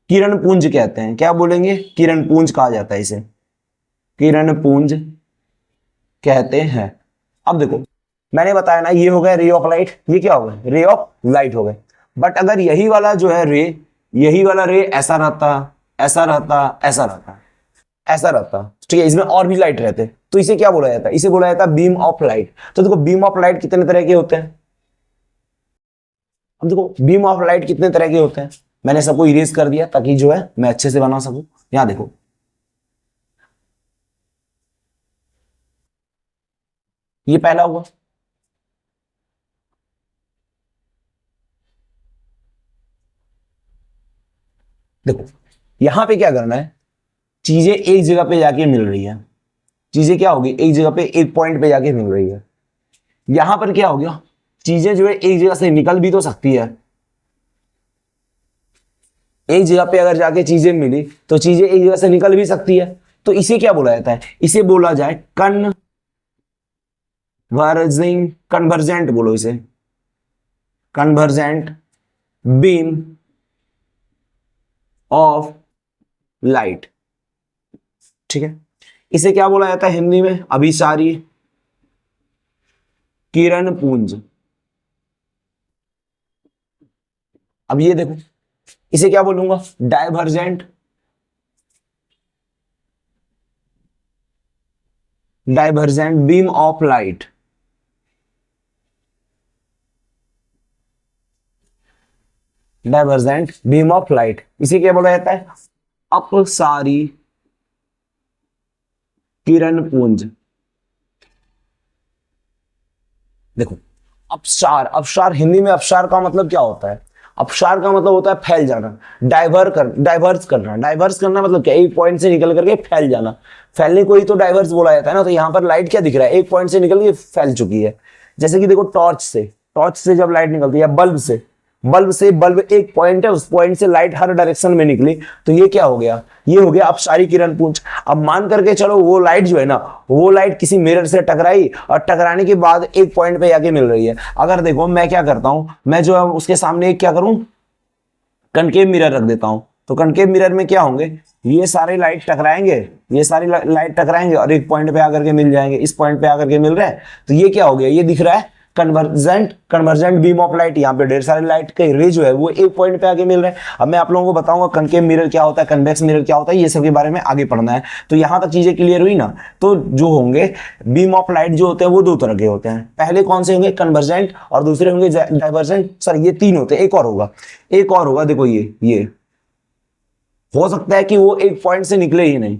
किरण पुंज कहते हैं। क्या बोलेंगे, किरण पुंज कहा जाता है इसे, किरण पुंज कहते हैं। अब देखो मैंने बताया ना, ये हो गया रे ऑफ लाइट, ये क्या हो गया, रे ऑफ लाइट हो गए। बट अगर यही वाला जो है रे, यही वाला रे ऐसा रहता, ऐसा रहता, ऐसा रहता, ऐसा रहता, ठीक है, इसमें और भी लाइट रहते, तो इसे क्या बोला जाता है, इसे बोला जाता है बीम ऑफ लाइट। तो देखो बीम ऑफ लाइट कितने तरह के होते हैं। अब देखो बीम ऑफ लाइट कितने तरह के होते हैं, मैंने सबको इरेज कर दिया ताकि जो है मैं अच्छे से बना सकूं। यहां देखो ये पहला हुआ, देखो यहां पे क्या करना है, चीजें एक जगह पे जाके मिल रही है, चीजें क्या होगी, एक जगह पे एक पॉइंट पे जाके मिल रही है। यहां पर क्या हो गया, चीजें जो है एक जगह से निकल भी तो सकती है, एक जगह पे अगर जाके चीजें मिली तो चीजें एक जगह से निकल भी सकती है। तो इसे क्या बोला जाता है, इसे बोला जाए कन्वर्जिंग, कन्वर्जेंट बोलो इसे, कन्वर्जेंट बीम ऑफ लाइट। ठीक है, इसे क्या बोला जाता है हिंदी में, अभिसारी किरण पुंज। अब ये देखो, इसे क्या बोलूंगा, divergent, divergent beam of light. Divergent beam of light, इसे क्या बोला जाता है, अपसारी किरण पुंज। देखो अपसार, अपसार हिंदी में अपसार का मतलब क्या होता है, अपसार का मतलब होता है फैल जाना, डाइवर्स करना। डाइवर्स करना मतलब क्या, एक पॉइंट से निकल करके फैल जाना, फैलने को ही तो डाइवर्स बोला जाता है ना। तो यहां पर लाइट क्या दिख रहा है, एक पॉइंट से निकल के फैल चुकी है। जैसे कि देखो टॉर्च से जब लाइट निकलती है, बल्ब एक पॉइंट है, उस पॉइंट से लाइट हर डायरेक्शन में निकली, तो ये क्या हो गया, ये हो गया अपसारी किरण पुंज। अब मान करके चलो वो लाइट जो है ना, वो लाइट किसी मिरर से टकराई और टकराने के बाद एक पॉइंट पे जाके मिल रही है। अगर देखो मैं क्या करता हूं, मैं जो है उसके सामने एक क्या करूं, कनकेव मिरर रख देता हूं। तो कनकेव मिरर में क्या होंगे, ये सारे लाइट टकराएंगे, ये सारी लाइट टकराएंगे और एक पॉइंट पे आकर के मिल जाएंगे, इस पॉइंट पे आकर के मिल रहे हैं। तो ये क्या हो गया, ये दिख रहा है कन्वर्जेंट बीम ऑफ लाइट। यहाँ पे ढेर सारे लाइट के रे जो है वो एक पॉइंट पे आगे मिल रहे हैं। अब मैं आप लोगों को बताऊंगा कनकेव मिरर क्या होता है, कन्वेक्स मिरर क्या होता है, ये सब के बारे में आगे पढ़ना है। तो यहाँ तक चीजें क्लियर हुई ना। तो जो होंगे बीम ऑफ लाइट जो होते हैं वो दो तरह के होते हैं, पहले कौन से होंगे, कन्वर्जेंट, और दूसरे होंगे डाइवर्जेंट। सर ये तीन होते हैं, एक और होगा, देखो ये हो सकता है कि वो एक पॉइंट से निकले ही नहीं,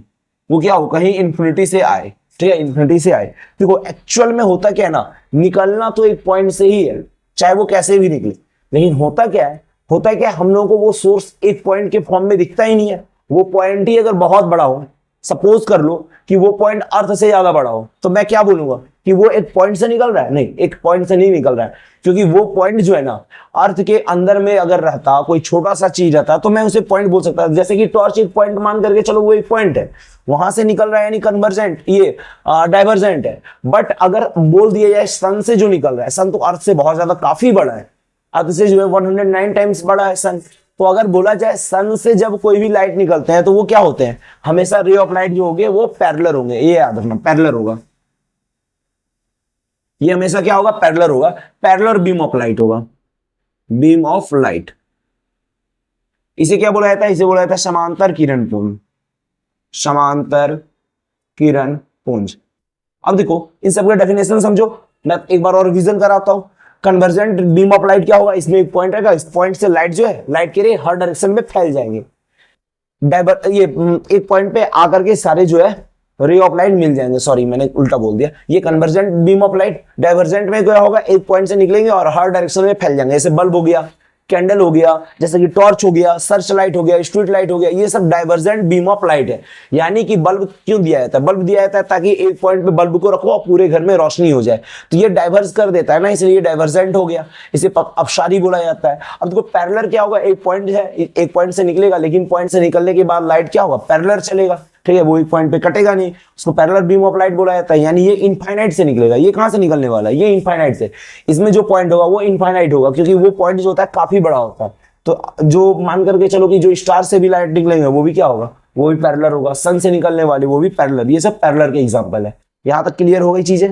वो क्या हो, कहीं इन्फिनिटी से आए। ठीक है, इन्फिनिटी से आए। देखो एक्चुअल में होता क्या है ना, निकलना तो एक पॉइंट से ही है, चाहे वो कैसे भी निकले, लेकिन होता क्या है, हम लोगों को वो सोर्स एक पॉइंट के फॉर्म में दिखता ही नहीं है। वो पॉइंट ही अगर बहुत बड़ा हो, सपोज कर लो कि वो पॉइंट अर्थ से ज्यादा बड़ा हो, तो मैं क्या बोलूंगा कि वो एक पॉइंट से निकल रहा है, नहीं, एक पॉइंट से नहीं निकल रहा है, क्योंकि वो पॉइंट जो है ना, अर्थ के अंदर में अगर रहता, कोई छोटा सा चीज रहता, तो मैं उसे पॉइंट बोल सकता। जैसे कि टॉर्च एक पॉइंट मान करके चलो, वो एक पॉइंट है, वहां से निकल रहा है, यानी कन्वर्जेंट, ये डाइवर्जेंट है। बट अगर बोल दिया जाए सन से जो निकल रहा है, सन तो अर्थ से बहुत ज्यादा काफी बड़ा है, अर्थ से जो है 109 टाइम्स बड़ा है सन। तो अगर बोला जाए सन से जब कोई भी लाइट निकलते हैं तो वो क्या होते हैं, हमेशा रे ऑफ लाइट जो होंगे वो पैरेलल होंगे, ये याद रखना, पैरेलल होगा, ये हमेशा क्या होगा, पैरेलल होगा, पैरेलल बीम ऑफ लाइट होगा, बीम ऑफ लाइट। इसे क्या बोला जाता है, इसे बोला जाता है समांतर किरण पुंज, समांतर किरण पुंज। अब देखो इन सबका डेफिनेशन समझो, मैं एक बार और रिवीजन कराता हूं। कन्वर्जेंट बीम ऑफ लाइट क्या होगा, इसमें एक पॉइंट रहेगा, इस पॉइंट से लाइट जो है, लाइट के रे हर डायरेक्शन में फैल जाएंगे। ये एक पॉइंट पे आकर के सारे जो है रे ऑफ लाइट मिल जाएंगे, सॉरी मैंने उल्टा बोल दिया, ये convergent beam of light. Divergent में क्या होगा, एक पॉइंट से निकलेंगे और हर डायरेक्शन में फैल जाएंगे। जैसे बल्ब हो गया, कैंडल हो गया, जैसे कि टॉर्च हो गया, सर्च लाइट हो गया, स्ट्रीट लाइट हो गया, ये सब डाइवर्जेंट बीम ऑफ लाइट है। यानी कि बल्ब क्यों दिया जाता है, बल्ब दिया जाता है ताकि एक पॉइंट पे बल्ब को रखो और पूरे घर में रोशनी हो जाए, तो ये डाइवर्स कर देता है ना, इसलिए डाइवर्जेंट हो गया, इसे अपसारी बोला जाता है। अब देखो पैरेलल क्या होगा, एक पॉइंट है, एक पॉइंट से निकलेगा, लेकिन पॉइंट से निकलने के बाद लाइट क्या होगा, पैरेलल चलेगा। ठीक है, वो एक पॉइंट पे कटेगा नहीं, उसको पैरेलल बीम ऑफ लाइट बोला जाता है। यानी ये इनफाइनाइट से निकलेगा, ये कहां से निकलने वाला है, ये इनफाइनाइट से। इसमें जो पॉइंट होगा वो इनफाइनाइट होगा, क्योंकि वो पॉइंट जो होता है काफी बड़ा होता है। तो जो मान करके चलो कि जो स्टार से भी लाइट निकलेंगे वो भी क्या होगा, वो भी पैरेलल होगा, सन से निकलने वाले वो भी पैरेलल। ये सब पैरेलल के एग्जांपल है। यहां तक क्लियर हो गई चीजें।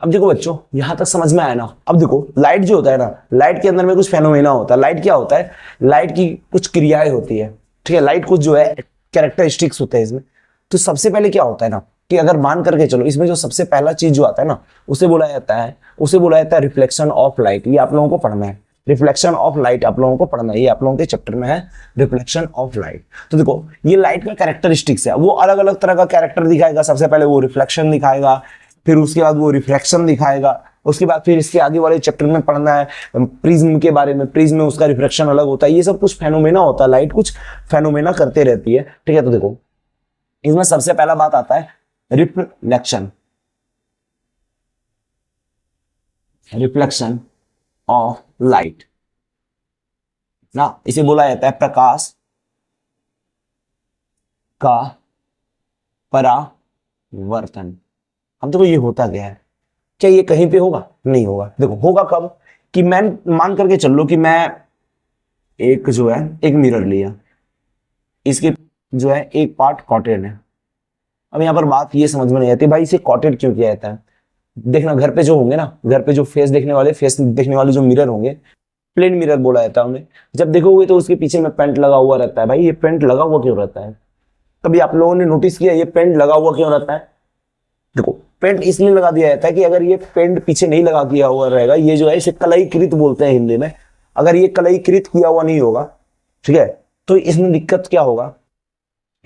अब देखो बच्चों, यहां तक समझ में आया ना। अब देखो लाइट जो होता है ना, लाइट के अंदर में कुछ फेनोमेना होता है। लाइट क्या होता है, लाइट की कुछ क्रियाएं होती है। ठीक है, लाइट कुछ जो है कैरेक्टरिस्टिक्स होते हैं इसमें। तो सबसे पहले क्या होता है ना, कि अगर मान करके चलो, इसमें जो सबसे पहला चीज जो आता है ना, उसे बोला जाता है रिफ्लेक्शन ऑफ लाइट। ये आप लोगों को पढ़ना है, रिफ्लेक्शन ऑफ लाइट आप लोगों को पढ़ना है, ये आप लोगों के चैप्टर में है, रिफ्लेक्शन ऑफ लाइट। तो देखो ये लाइट का कैरेक्टरिस्टिक्स है, वो अलग अलग तरह का कैरेक्टर दिखाएगा। सबसे पहले वो रिफ्लेक्शन दिखाएगा, फिर उसके बाद वो रिफ्लेक्शन दिखाएगा, उसके बाद फिर इसके आगे वाले चैप्टर में पढ़ना है प्रिज्म के बारे में, प्रिज्म में उसका रिफ्लेक्शन अलग होता है, ये सब कुछ फेनोमेना होता है, लाइट कुछ फेनोमेना करते रहती है, ठीक है। तो देखो इसमें सबसे पहला बात आता है रिफ्लेक्शन, रिफ्लेक्शन ऑफ लाइट ना, इसे बोला जाता है प्रकाश का परावर्तन। अब देखो ये होता क्या है, क्या ये कहीं पे होगा? नहीं होगा। देखो होगा कब, कि मैं मान करके चल लो कि मैं एक जो है एक मिरर लिया, इसके जो है एक पार्ट कॉटेड है। अब यहाँ पर बात ये समझ में नहीं आती भाई इसे कॉटेड क्यों किया जाता है। देखना घर पे जो होंगे ना, घर पे जो फेस देखने वाले जो मिरर होंगे, प्लेन मिरर बोला जाता है उन्हें, जब देखोगे तो उसके पीछे में पेंट लगा हुआ रहता है। भाई ये पेंट लगा हुआ क्यों रहता है? कभी आप लोगों ने नोटिस किया ये पेंट लगा हुआ क्यों रहता है? देखो पेंट इसलिए लगा दिया जाता है कि अगर ये पेंट पीछे नहीं लगा किया हुआ रहेगा, ये जो है इसे कलईकृत बोलते हैं हिंदी में, अगर ये कलईकृत किया हुआ नहीं होगा, ठीक है, तो इसमें दिक्कत क्या होगा,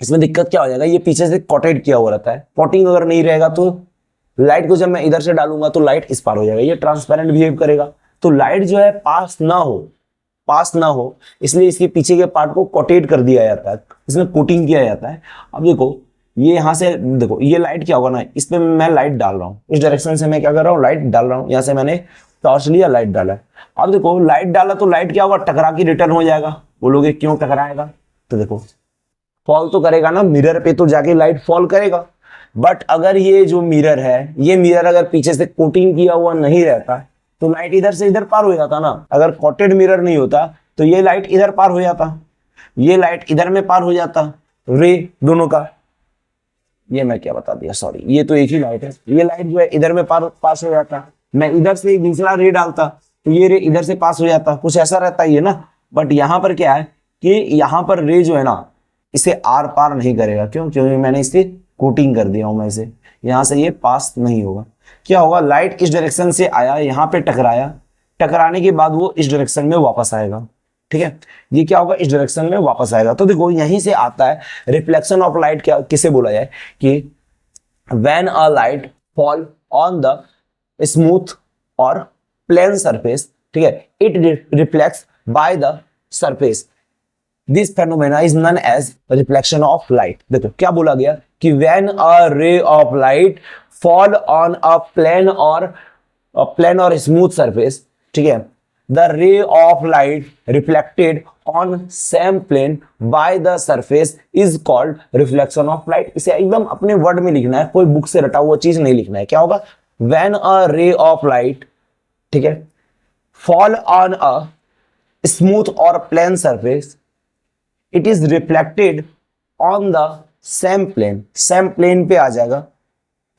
इसमें दिक्कत क्या हो जाएगा, ये पीछे से कॉटेड किया हुआ रहता है। कॉटिंग अगर नहीं रहेगा तो लाइट को जब मैं इधर से डालूंगा तो लाइट इस पार हो जाएगा, ये ट्रांसपेरेंट बिहेव करेगा, तो लाइट जो है पास ना हो इसलिए इसके पीछे के पार्ट को कोटेड कर दिया जाता है, इसमें कोटिंग किया जाता है। अब देखो ये यहां से देखो ये लाइट क्या होगा ना, इस पे मैं लाइट डाल रहा हूं, इस डायरेक्शन से मैं क्या कर रहा हूं, लाइट डाल रहा हूं, यहां से मैंने टॉर्च लिया, लाइट डाला है। अब देखो लाइट डाला तो लाइट क्या होगा, टकरा के रिटर्न हो जाएगा। बोलोगे क्यों टकराएगा? तो देखो फॉल तो करेगा ना, मिरर पे तो जाके लाइट फॉल करेगा, बट अगर ये जो मिरर है, ये मिरर अगर पीछे से कोटिंग किया हुआ नहीं रहता तो लाइट इधर से इधर पार हो जाता ना। अगर कॉटेड मिरर नहीं होता तो ये लाइट इधर पार हो जाता, ये लाइट इधर में पार हो जाता, रे दोनों का, ये मैं क्या बता दिया, सॉरी, ये तो एक ही लाइट है, ये लाइट जो है इधर में पास हो जाता, मैं इधर से एक दूसरा रे डालता तो ये रे इधर से पास हो जाता, कुछ ऐसा रहता ही है ना। बट यहाँ पर क्या है कि यहाँ पर रे जो है ना इसे आर पार नहीं करेगा, क्यों? क्योंकि मैंने इसे कोटिंग कर दिया हूं, मैं इसे यहाँ से ये पास नहीं होगा। क्या होगा, लाइट इस डायरेक्शन से आया, यहाँ पे टकराया, टकराने के बाद वो इस डायरेक्शन में वापस आएगा, ठीक है, ये क्या होगा, इस डायरेक्शन में वापस आएगा। तो देखो यहीं से आता है रिफ्लेक्शन ऑफ लाइट, क्या किसे बोला जाए कि when a light fall on the smooth और प्लेन सरफेस, ठीक है, it reflects by the surface, this phenomena is known as reflection of light. देखो क्या बोला गया कि when a ray of light fall on a plane और smooth surface, ठीक है, the ray of light reflected on same plane by the surface is called reflection of light। इसे एकदम अपने वर्ड में लिखना है, कोई बुक से रटा हुआ चीज नहीं लिखना है। क्या होगा, when a ray of light, ठीक है, fall on a smooth or plane surface, it is reflected on the same plane पे आ जाएगा,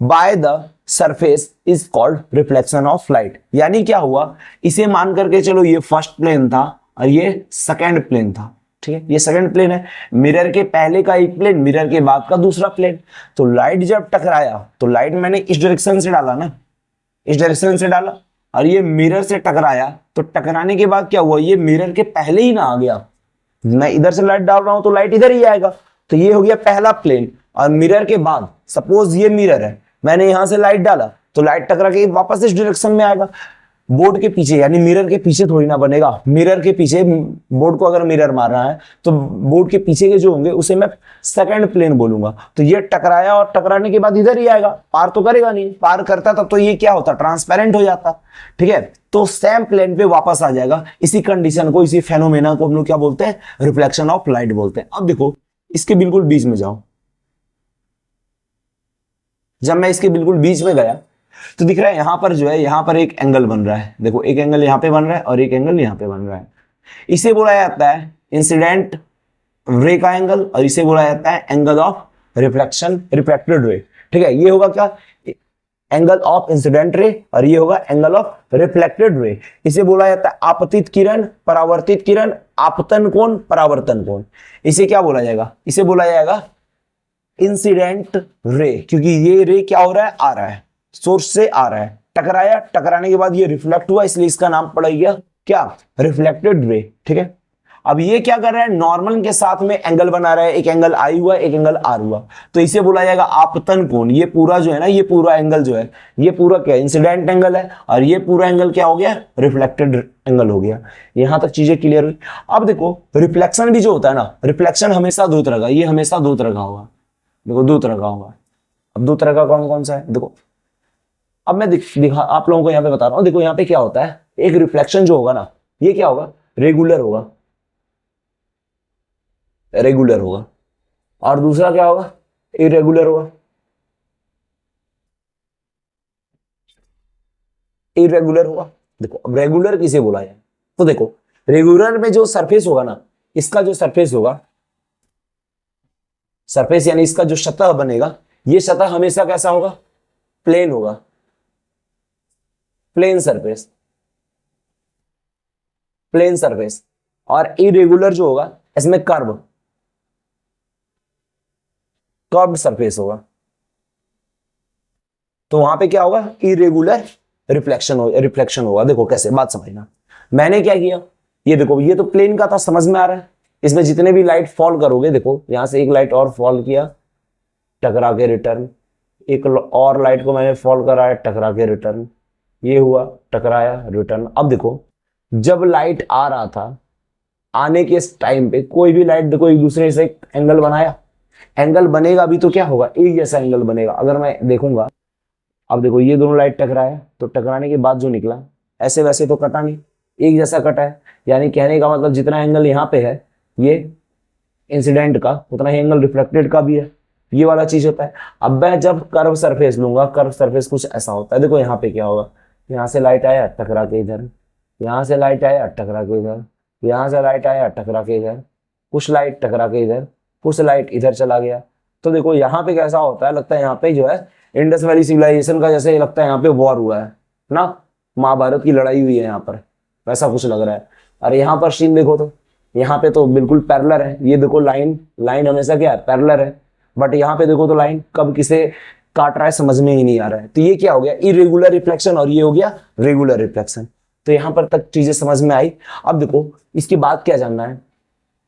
by the surface is called reflection of light. यानी क्या हुआ, इसे मान करके चलो ये फर्स्ट प्लेन था और ये सेकंड प्लेन था, ठीक है, ये सेकंड प्लेन है, मिरर के पहले का एक प्लेन, मिरर के बाद का दूसरा प्लेन। तो लाइट जब टकराया तो लाइट मैंने इस डायरेक्शन से डाला ना, इस डायरेक्शन से डाला, और ये मिरर से टकराया, तो टकराने के बाद क्या हुआ, ये मिरर के पहले ही ना आ गया, मैं इधर से लाइट डाल रहा हूं तो लाइट इधर ही आएगा, तो ये हो गया पहला प्लेन। और मिरर के बाद सपोज ये मिरर है, मैंने यहां से लाइट डाला तो लाइट टकरा के वापस इस डायरेक्शन में आएगा, बोर्ड के पीछे, यानी मिरर के पीछे थोड़ी ना बनेगा, मिरर के पीछे, बोर्ड को अगर मिरर मार रहा है तो बोर्ड के पीछे के जो होंगे उसे मैं सेकंड प्लेन बोलूंगा। तो ये टकराया और टकराने के बाद इधर ही आएगा, पार तो करेगा नहीं, पार करता तब तो ये क्या होता, ट्रांसपेरेंट हो जाता, ठीक है, तो सेम प्लेन पे वापस आ जाएगा। इसी कंडीशन को, इसी फेनोमेना को हम लोग क्या बोलते हैं, रिफ्लेक्शन ऑफ लाइट बोलते हैं। अब देखो इसके बिल्कुल बीच में जाओ, जब मैं इसके बिल्कुल बीच में गया तो दिख रहा है यहां पर जो है, यहां पर एक एंगल बन रहा है, देखो एक एंगल यहां पे बन रहा है और एक एंगल यहां पे बन रहा है, इसे बोला जाता है इंसिडेंट रे का एंगल, और इसे बोला जाता है angle of reflection, reflected ray, ठीक है, ये होगा क्या, एंगल ऑफ इंसिडेंट रे, और ये होगा एंगल ऑफ रिफ्लेक्टेड रे। इसे बोला जाता है आपतित किरण, परावर्तित किरण, आपतन कोण, परावर्तन कोण। इसे क्या बोला जाएगा, इसे बोला जाएगा इंसिडेंट रे, क्योंकि ये रे क्या हो रहा है, आ रहा है, सोर्स से आ रहा है, टकराया, टकराने के बाद ये रिफ्लेक्ट हुआ, इसलिए इसका नाम पड़ गया क्या, रिफ्लेक्टेड रे, ठीक है। अब ये क्या कर रहा है, नॉर्मल के साथ में एंगल बना रहा है, एक एंगल आई हुआ, एक एंगल आर हुआ, तो इसे बोला जाएगा आपतन कोण। ये पूरा जो है ना, ये पूरा एंगल जो है, ये पूरा क्या है, इंसिडेंट एंगल है, और ये पूरा एंगल क्या हो गया, रिफ्लेक्टेड एंगल हो गया। यहां तक चीजें क्लियर हुई। अब देखो रिफ्लेक्शन भी जो होता है ना, रिफ्लेक्शन हमेशा दो तरह का, ये हमेशा दो तरह का होगा। देखो दो तरह का होगा। अब दो तरह का कौन कौन सा है, देखो अब मैं दिखा आप लोगों को यहाँ पे बता रहा हूँ। देखो यहाँ पे क्या होता है, एक रिफ्लेक्शन जो होगा ना, ये क्या होगा, रेगुलर होगा, रेगुलर होगा, और दूसरा क्या होगा, इरेगुलर होगा, इरेगुलर होगा। देखो अब रेगुलर किसे बोला जाए, तो देखो रेगुलर में जो सरफेस होगा ना, इसका जो सरफेस होगा, सरफेस यानी इसका जो सतह बनेगा, ये सतह हमेशा कैसा होगा, प्लेन होगा, प्लेन सरफेस, प्लेन सरफेस। और इरेगुलर जो होगा, इसमें कर्व, कर्व्ड सरफेस होगा। तो वहां पे क्या होगा, इरेगुलर रिफ्लेक्शन होगा। देखो कैसे, बात समझना। मैंने क्या किया, ये देखो ये तो प्लेन का था, समझ में आ रहा है। इसमें जितने भी लाइट फॉल करोगे, देखो यहां से एक लाइट और फॉल किया, टकरा के रिटर्न, एक और लाइट को मैंने फॉल कराया, टकरा के रिटर्न, ये हुआ, टकराया, रिटर्न। अब देखो जब लाइट आ रहा था, आने के टाइम पे कोई भी लाइट देखो एक दूसरे से एंगल बनाया, एंगल बनेगा भी तो क्या होगा, एक जैसा एंगल बनेगा। अगर मैं देखूंगा, अब देखो ये दोनों लाइट टकराया, तो टकराने के बाद जो निकला, ऐसे वैसे तो कटा नहीं, एक जैसा कटा है। यानी कहने का मतलब जितना एंगल यहाँ पे है ये इंसिडेंट का, उतना ही एंगल रिफ्लेक्टेड का भी है, ये वाला चीज होता है। अब मैं जब कर्व सरफेस लूंगा, कर्व सरफेस कुछ ऐसा होता है। देखो यहाँ पे क्या होगा, यहाँ से लाइट आया, टकरा के इधर, यहाँ से लाइट आया, टकरा के इधर, यहाँ से लाइट आया, टकरा के इधर, कुछ लाइट टकरा के इधर, कुछ लाइट इधर चला गया। तो देखो यहाँ पे कैसा होता है, लगता है यहाँ पे जो है इंडस वैली सिविलाइजेशन का जैसे लगता है यहाँ पे वॉर हुआ है ना, महाभारत की लड़ाई हुई है यहाँ पर, वैसा कुछ लग रहा है। अरे यहाँ पर सीन देखो, तो यहाँ पे तो बिल्कुल पैरेलल है। ये देखो लाइन, लाइन हमेशा क्या है, पैरेलल है। बट यहाँ पे देखो तो लाइन कब किसे काट रहा है समझ में ही नहीं आ रहा है। तो ये क्या हो गया, इरेगुलर रिफ्लेक्शन, और ये हो गया रेगुलर रिफ्लेक्शन। तो यहाँ पर तक चीजें समझ में आई। अब देखो इसके बाद क्या जानना है,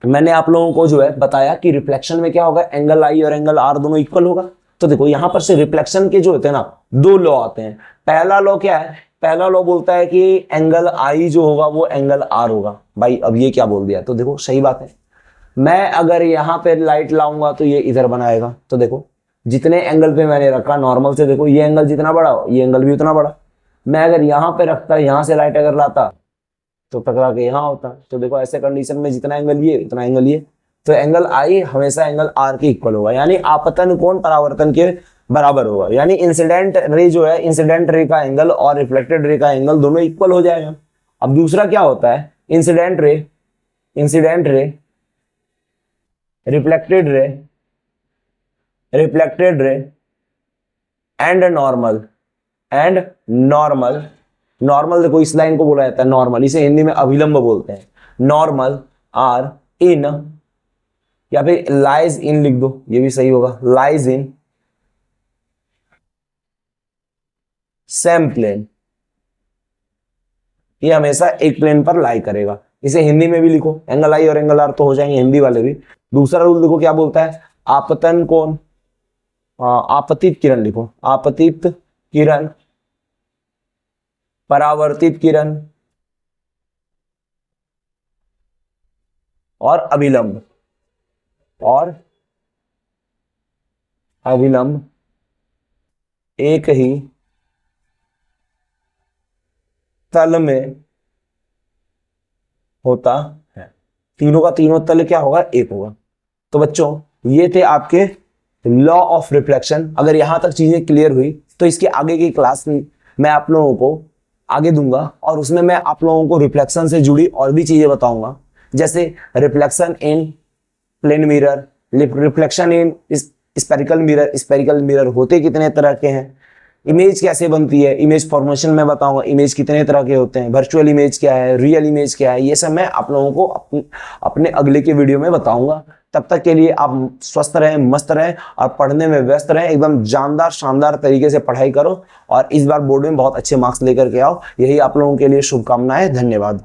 मैंने आप लोगों को जो है बताया कि रिफ्लेक्शन में क्या होगा, एंगल आई और एंगल आर दोनों इक्वल होगा। तो देखो यहां पर से रिफ्लेक्शन के जो होते हैं ना, दो लॉ आते हैं। पहला लॉ क्या है, पहला लॉ बोलता है कि एंगल आई जो होगा वो एंगल आर होगा। भाई अब ये क्या बोल दिया, तो देखो सही बात है। मैं अगर यहाँ पे लाइट लाऊंगा तो ये इधर बनाएगा। तो देखो जितने एंगल पे मैंने रखा नॉर्मल से, देखो ये एंगल जितना बड़ा ये एंगल भी उतना बड़ा। मैं अगर यहाँ पे रखता, यहाँ से लाइट अगर लाता तो टकरा के यहाँ होता। तो देखो ऐसे कंडीशन में जितना एंगल ये उतना एंगल ये, तो एंगल आई हमेशा एंगल आर के इक्वल होगा, यानी आपतन कोण परावर्तन के बराबर होगा। यानी इंसिडेंट रे जो है, इंसिडेंट रे का एंगल और रिफ्लेक्टेड रे का एंगल दोनों इक्वल हो जाएगा। अब दूसरा क्या होता है, incident ray, incident ray, reflected ray, reflected ray and normal, and normal. Normal देखो इस लाइन को बोला जाता है नॉर्मल, इसे हिंदी में अभिलंब बोलते हैं। नॉर्मल आर इन, या फिर लाइज इन लिख दो, ये भी सही होगा, लाइज इन सेम प्लेन। ये हमेशा एक प्लेन पर लाई करेगा। इसे हिंदी में भी लिखो, एंगल आई और एंगल आर तो हो जाएंगे हिंदी वाले भी। दूसरा रूल देखो क्या बोलता है, आपतन कोण, आपतित किरण लिखो, आपतित किरण, परावर्तित किरण और अभिलंब, और अभिलंब एक ही तल में होता है। तीनों का तीनों तल क्या होगा, एक होगा। तो बच्चों ये थे आपके लॉ ऑफ रिफ्लेक्शन। अगर यहां तक चीजें क्लियर हुई तो इसके आगे की क्लास मैं आप लोगों को आगे दूंगा, और उसमें मैं आप लोगों को रिफ्लेक्शन से जुड़ी और भी चीजें बताऊंगा, जैसे reflection in plane mirror, reflection in spherical mirror, spherical mirror होते कितने तरह के हैं, इमेज कैसे बनती है, इमेज फॉर्मेशन में बताऊंगा, इमेज कितने तरह के होते हैं, वर्चुअल इमेज क्या है, रियल इमेज क्या है, ये सब मैं आप लोगों को अपने अगले के वीडियो में बताऊंगा। तब तक के लिए आप स्वस्थ रहें, मस्त रहें और पढ़ने में व्यस्त रहें। एकदम जानदार शानदार तरीके से पढ़ाई करो और इस बार बोर्ड में बहुत अच्छे मार्क्स लेकर के आओ। यही आप लोगों के लिए शुभकामनाएं। धन्यवाद।